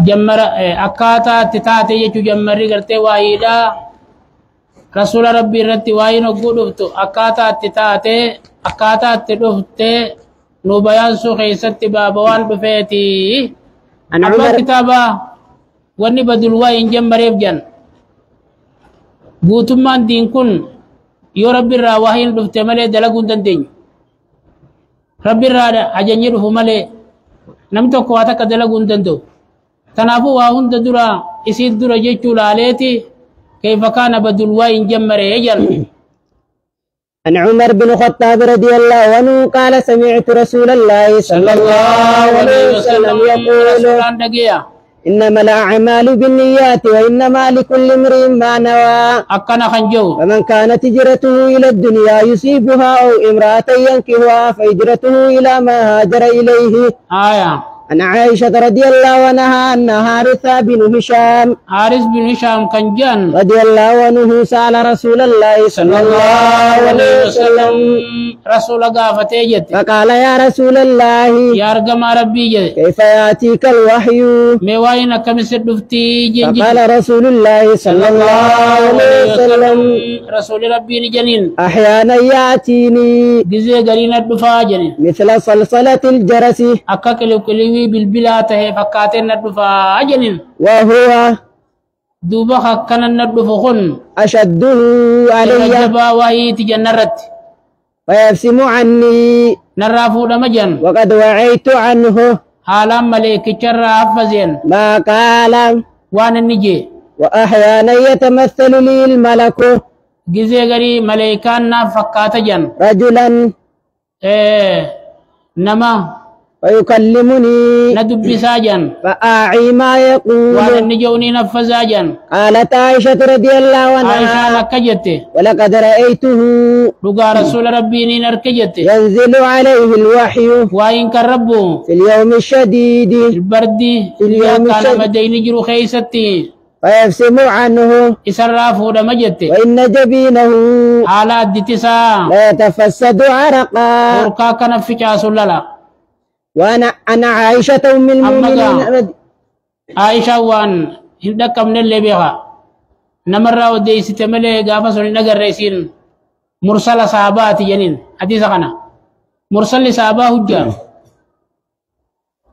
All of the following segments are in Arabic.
جمر أكاتا تتاتي يجو جمري قرتي وايدا رسول ربي رتي واين وقودفتو أكاتا تتاتي أكاتا تدفتي نبيان سوخيست بابوان بفيتي أبا كتابا واني بدل واين جمري بجن قوتمان دين كن يو ربي را واين دفتي ملي دلقون دندين ربي را أجنجر ملي نمتو قواتا كدلقون دندو تنافو واهن درا اسيد درا جيتشو لاليتي كيف كان بدل واين جمر يجل. عن عمر بن الخطاب رضي الله عنه قال سمعت رسول الله صلى الله عليه وسلم يقول إنما الأعمال بالنيات وإنما لكل امرئ ما نوى. أكنا خنجو ومن كانت هجرته إلى الدنيا يصيبها أو امرأة ينكحها فهجرته إلى ما هاجر إليه. عن عائشة رضي الله عنها أن حارث بن هشام كنجان رضي الله عنه سأل رسول الله صلى الله عليه وسلم رسول قافته جت فقال يا رسول الله يا رقم ربي جت كيف يأتيك الوحي مواين كم سدفتي جنجي فقال رسول الله صلى الله عليه وسلم رسول ربي جنين أحيانا يأتيني جزء قرين الدفاع جنين مثل صلصلة الجرس أكاكلو كلي بالبلاته فكاتن الدفاع جنين وهو دوبا كان الدفخن أشده علي وهي تجنرت ويبسم عني نرافو دمجن وقد وعيت عنه حالا ملك شر حفظين ما قال وانا نجي وأحيانا يتمثل لي الملك جزي غري ملائكان فكات جن رجلا نما ويكلمني ندب ساجن فأعي ما يقول وانا نجوني نفزاجن. قالت عائشة رضي الله عنها عائشة لكجت ولقد رأيته لقى رسول ربي نركجت ينزل عليه الوحي وإن كربه في اليوم الشديد البرد في اليوم كان الشديد مدين جرو خيستي فيبسم عنه إسرافه دمجت وإن جبينه على الدتسا لا يتفسد عرقا ورقا كان في جاسوللا. وأنا عائشة أم المؤمنين عائشة وان هندك من اللي بيها نمر ودي ستملي غافا سن نغر ريسين مرسل صحابات جنين حديث خنا مرسل صحابه حجه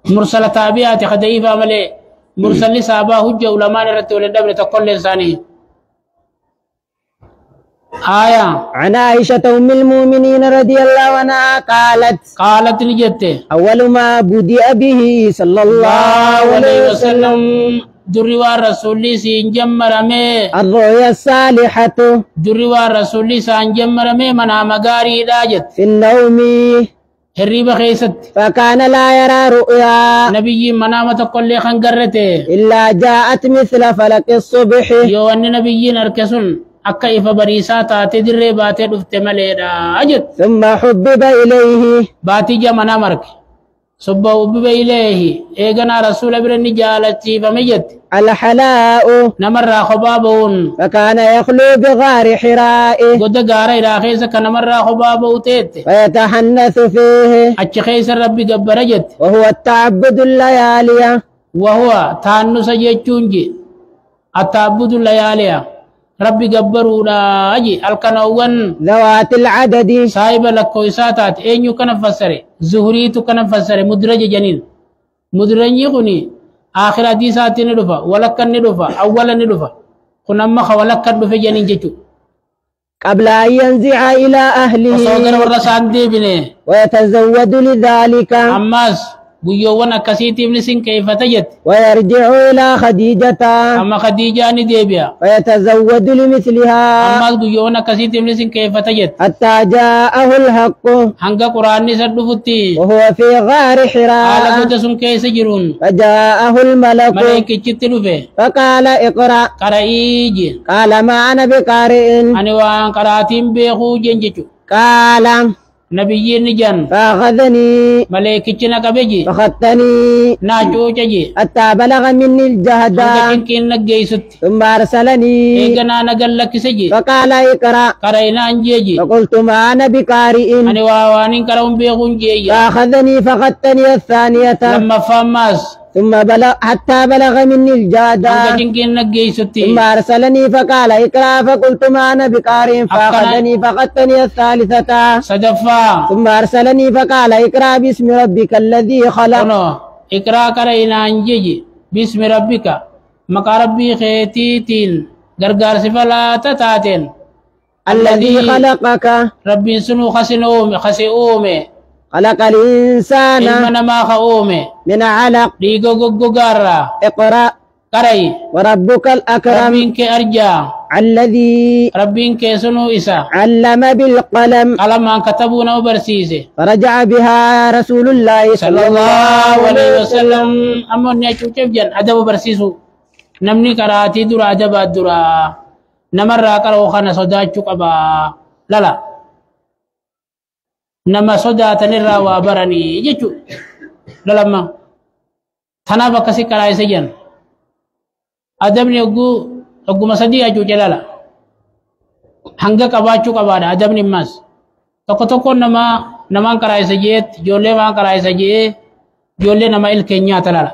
مرسل تابعات خديفه ملي مرسل صحابه حجه علماء رتول دبر تقول انساني عن عائشة أم المؤمنين رضي الله عنها قالت نجت أول ما بدأ به صلى الله عليه وسلم دروا رسولي سنجمر مي الرؤيا الصالحة دروا رسولي سنجمر مي منا مغاري داجت في النوم هريب خيست فكان لا يرى رؤيا نبي منامة كل خنقرته إلا جاءت مثل فلك الصبح يو أن نبي نركسون akka ifa bariisaa taate dirree baatee dhufte maleedha ajet. ثم حبب إليه baatii jamanaa marke subba hubbiba ileehi eeganaa rasuula bira ni jaalachiifame jette الحلاء namarraa kophaa ba'uun فكان يخلو بغار حراء goda gaara iraa keessa ka namarraa kophaa ba'u teette ويتحنث فيه achi keessa rabbi gabbara jette. وهو التعبد الليالي وهو taannusa jechuun je attaabudu layaaliya ربي جبروا لا أجي الكنوان ذوات العدد صاحب لكويسات أين يكن فسره زهري تكن فسره مدرج جنين مدرج يغني آخر حديثات ندفع ولكن ندفع أولا ندفع كنا ما خولكن دفع جنين جتو قبل أن ينزع إلى أهله وصدر ورسان دي بني ويتزود لذلك أماس بيوان أكسيتي ابن كيف تجد ويرجع إلى خديجة أما خديجة نديبيا ويتزود لمثلها أما بيوان أكسيتي ابن كيف تجد حتى جاءه الحق هنگا قرآن نسد فتي وهو في غار حراء على قدسون كيس جرون فجاءه الملك ملائكة جتلوفه فقال اقرأ قرأيجي قال ما أنا بقارئ أنا وان قراتين بيخو جنجتو قال نبيين جن فأخذني ملائكة نكبجي فخدتني ناچو جي حتى بلغ مني الجهد كن نجيست ثم أرسلني إيقنا نقلك سجي فقال اقرأ قرأينا انجيجي فقلت ما أنا بقارئ أنا وان قرأون بيخون جي فأخذني فخدتني الثانية لما فاماس حتى بلغ مني الجادة hanga jinkiin naggeeysutti ثم أرسلني فقال اقرأ فقلت ما أنا بقارئ فأخذني فقدتني الثالثة sadaffaa ثم أرسلني فقال اقرأ باسم ربك الذي خلق kuno ikraa kara inaan jeji bismi rabbika maqaa rabbii keetiitiin gargaarsi falaata taateen الذي خلقك rabbiin sunuu kasi uume خلق الإنسان ilma namaa ka uume من علق dhiiga goggogaarraa اقرأ qara'i وربك الأكرم rabbiin kee arjaa الذي rabbiin kee sunuu isa علم بالقلم qalamaan katabuu nama barsiise فرجع بها رسول الله صلى الله sallallahu عليه alaihi وسلم wasallam ammoonni achuuteef jan adaba barsiisu namni karaatii dura adabaa dura namarraa qara'u kana sodaachuu qaba lala nama sodaatanirraa waa baranii jechuu lalamma tanaaf akkasi qaraa'ise jan adabni ogguma sadii achuuce lala hanga qabaachuu qabaadha adabni ammas tokko tokkoon namaan qaraa'ise jeet ijoollee maan qaraa'ise jee ijoollee nama ilkeen nyaata lala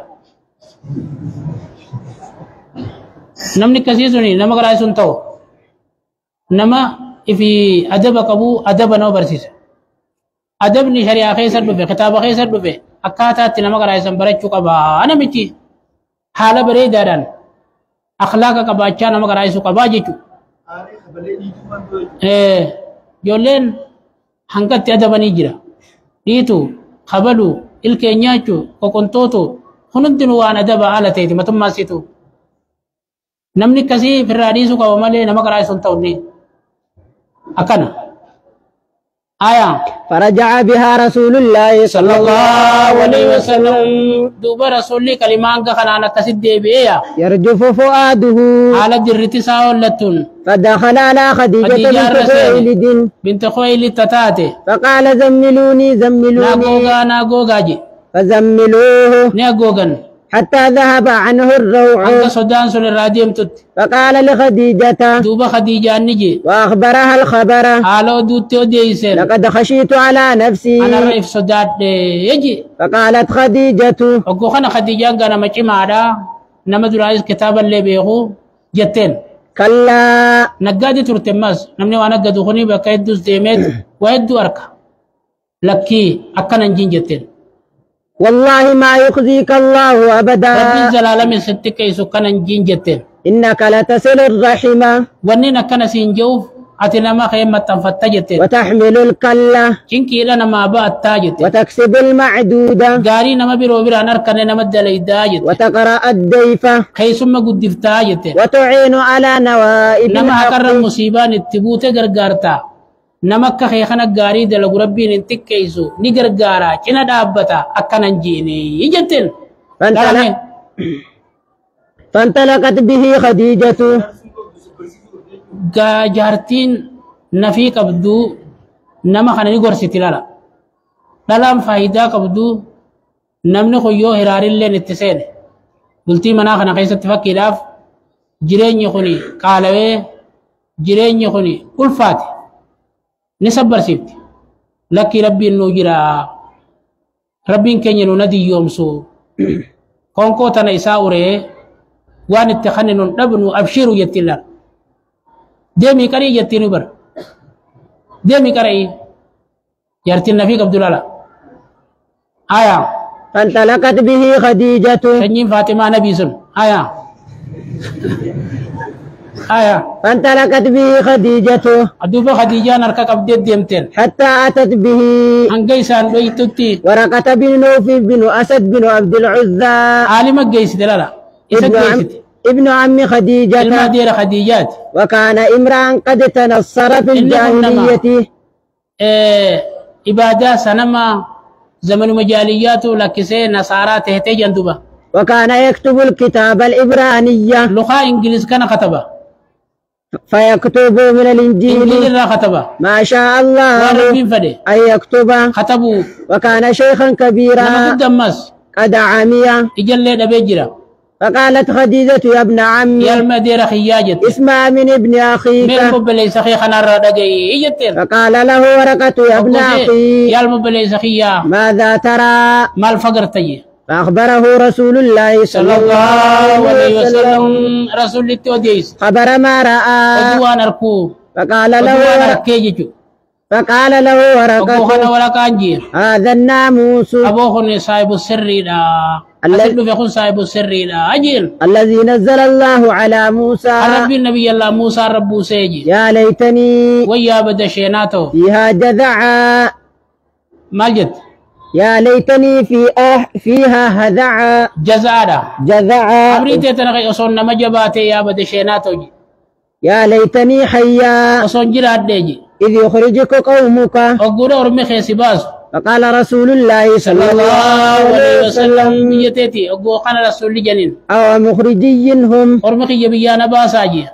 namni akkasii suni nama qaraa'ise sun ta'u nama ifi adaba qabu adaba nama barsiisa adabni shari'aa keessa dhufe kitaaba keessa dhufe akkaataatti nama qaraa'isan barachuu qaba namichi haala bareedaadhaan akhlaaqa qabaachaa nama qaraa'isuu qabaa jechuudha. Ijoolleen hangatti adabanii jira dhiitu kabaluu ilkeen nyaachuu qoqontootu hundinuu waan adaba haala ta'eeti matummaasitu namni akkasii firraa dhiisuu qaba malee nama qaraa'isuu hin ta'u akkana. فرجع بها رسول الله صلى الله عليه وسلم دوبا رسولي كلمان كخنا كسد بيا يرجف فؤاده على درتي ساولتون فدخل على خديجة بنت خويلد تتاتي فقال زملوني ناغوغا جي فزملوه ناغوغن حتى ذهب عنه الروع عنك سودان سن الراديم تت فقال لخديجة دوبا خديجة نجي وأخبرها الخبر على دوتي وديسن لقد خشيت على نفسي أنا رئيف سودات يجي فقالت خديجة أقول خنا خديجة أنا ماشي معنا نمد رئيس كتابا اللي بيغو جتين كلا نقادي ترتمس نمني وانا قدو خني بكايدوس ديمت ويدو أركا لكي أكنا نجين جتين والله ما يخزيك الله أبدا ربي زلالة من ستك يسو كان نجين جتين إنك لتصل الرحمة وننا كان سينجوف أتنا ما خيمة تنفتجتين وتحمل الكلة إنكي لنا ما بات تاجتين وتكسب المعدودة غاري نما بيرو بيرا نركن نما دلي داجت وتقرأ الضيفة كي ثم قد دفتاجتين وتعين على نوائب نما الحق هكر المصيبان التبوت غرغارتا نمك خيخنا غاري دلغ ربي ننتك كيسو نغرغارا كنا دابتا أكنا نجيني يجتين فانطلقت به خديجة جارتين نفي قبدو نما خنا نغور ستلالا دلام فايدة قبدو نمن خيو هرار اللي نتسين قلتي منا خنا قيسة تفكي لاف جرين يخوني قالوي جرين يخوني كل فاتي نسبر سيبتي لكي ربي النوجرا ربي كن ندي يوم سو كونكو تنا إساوري وان اتخنن نبنو أبشروا يتلا ديمي كري يتينو بر ديمي كري يرتين في عبد الله فانطلقت به خديجة سنين فاطمة نبي سن فانطلقت به خديجة أدوبة خديجة نركا قبضت ديمتين حتى أتت به أنجيسان بيتوتي ورقة بن نوفل بن أسد بن عبد العزى عالم الجيس دلالا ابن عم خديجة المدير خديجات وكان امرأ قد تنصر في الجاهلية إبادة سنما زمن مجاليات لكسي نصارى تهتي جندوبة وكان يكتب الكتاب الإبرانية لغة إنجليز كان كتبه فيكتب من الإنجيل إنجيل لا كتبه ما شاء الله أن يكتب كتبوا وكان شيخا كبيرا لما قدمس قد عمي إجل دبيجرا فقالت خديجة يا ابن عمي يا المدير خياجت اسمع من ابن أخيك من مبلي سخي خنا ردقي إجتين فقال له ورقة يا ابن أخي يا المبلي سخيا ماذا ترى ما الفقر تي فأخبره رسول الله صلى الله عليه وسلم رسول التوديس خبر ما رأى ودوان أركو فقال ودوان له أركيجو أبو خنا ولا كانجير هذا الناموس أبو خنا صاحب السر لا أسد في خن صاحب السر لا أجير الذي نزل الله على موسى رب النبي الله موسى رب سيجي يا ليتني ويا بدشيناته فيها جذعا ماجد يا ليتني فيها هذعا جذعا أمريتي تنغي أصون مجباتي يا بدشيناته يا ليتني حيا أصون جراد ديجي إذ يخرجك قومك أقول أرمي خيسي باس فقال رسول الله صلى الله عليه وسلم يتيتي أقول قال رسول جنين أو مخرجي هم أرمي خي بيانا باساجي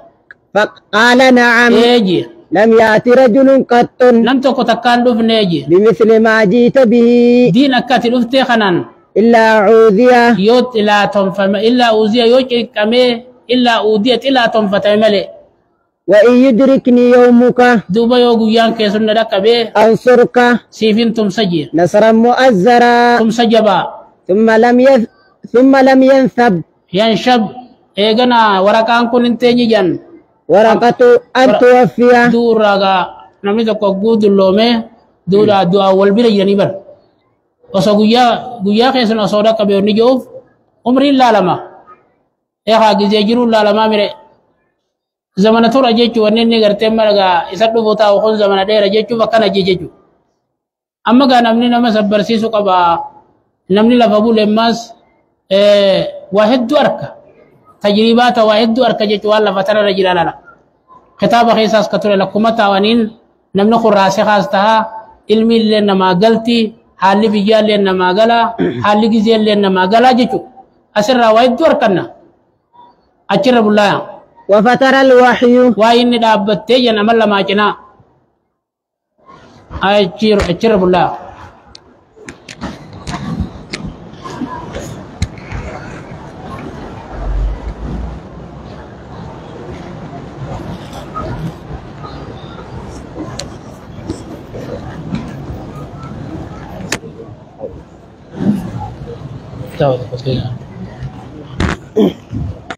فقال نعم إيجي لم يأتي رجل قط لم تكن تكالف نيجي بمثل ما جئت به دين أكاتي لفتي خنان إلا عوذية يوت إلا تنفم إلا أوزية يوت كمي إلا أودية إلا تنفتملي وإن يدركني يومك دوبا يوغو يانكي سنة دكبي أنصرك سيفين تمسجي نصرا مؤزرا تمسجبا ثم لم ينثب ينشب إيغنا ورقان كن انتيني جن ورقة أن توفي دورا نمني تكو قود اللومي دورا دعا والبير جنبر وصو قويا خيسن أصودا كبير نجوف عمري اللالما إيخا جزيجرو اللالما مري زمانة تورا جيجو ونيني غرتين مرغا إسادو بوتا وخون زمانة ديرا جيجو فكنا جيجو أما غا نمني نما سبرسيسو قبا نمني لفابو لماس واحد دو أركا تجريبات واحد دو أركا جيجو والله فترة رجلالا خطاب خيساس كتور لكما تاوانين نمني خراسي خاستها علمي اللي نما قلتي حالي بيجال اللي نما قلا حالي جزيل اللي نما قلا جيجو أسر واحد دو أركنا أجرب الله وفتر الوحي وإن دابتي ينمل ما جنا أجرب الله Chao,